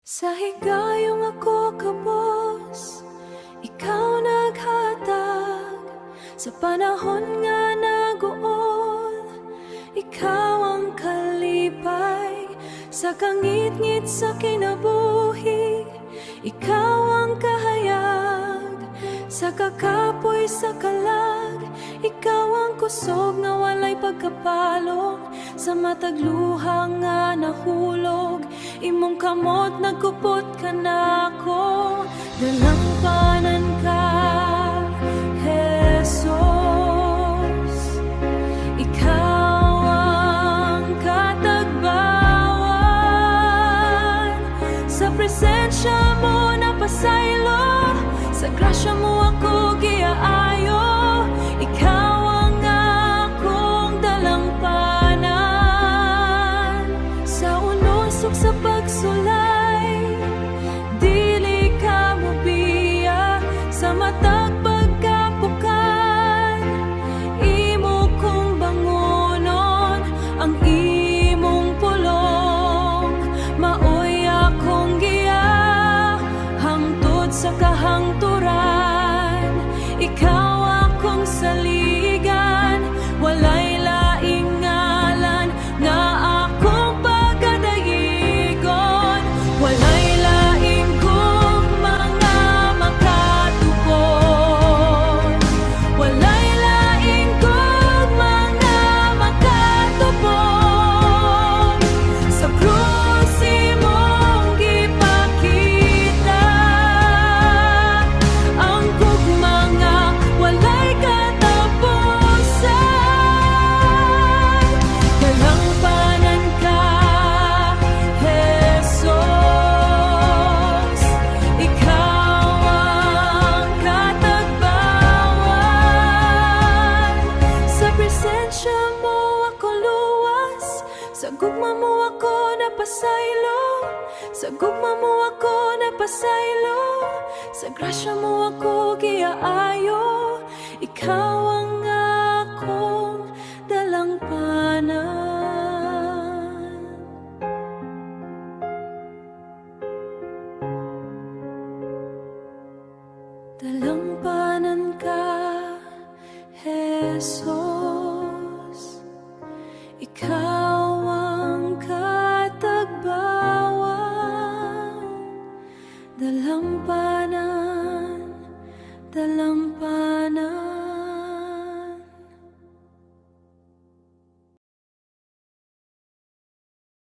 Sa higayong ako kabos, ikaw naghatag. Sa panahon nga naguol, ikaw ang kalipay. Sa kangit-ngit sa kinabuhi, ikaw ang kahayag. Sa kakapoy sa kalag, ikaw ang kusog nga walay pagkapalong. Sa matagluha nga nahulog, imong kamot nagkupot ka nako. Dalampanan ka, Jesus. Ikaw ang katagbawan. Sa presensya mo napasaylo, sa grasya mo ako giaayo. Ikaw ang akong dalampanan. Sa unosok sa pagsulay, dili ka mo biya. Sa matag pagkapukan, imo kong bangunon. Ang imong pulong, maoy akong giya. Hangtod sa kahangturan, ikaw akong saligan. Walay laing ngalan nga akong pagkadayigon. Walay laing kong mga makatupon. Walay laing kong mga makatupon. Sa krus imong gipakita ang mga walay katapusan. Dalampanan ka, Jesus. Ikaw ang katagbawan. Sa presensya mo ako luwas. Sa gugma mo ako napasaylo. Sa gugma mo ako napasaylo. Sa grasya mo ako giaayo. Ikaw ang akong dalampanan.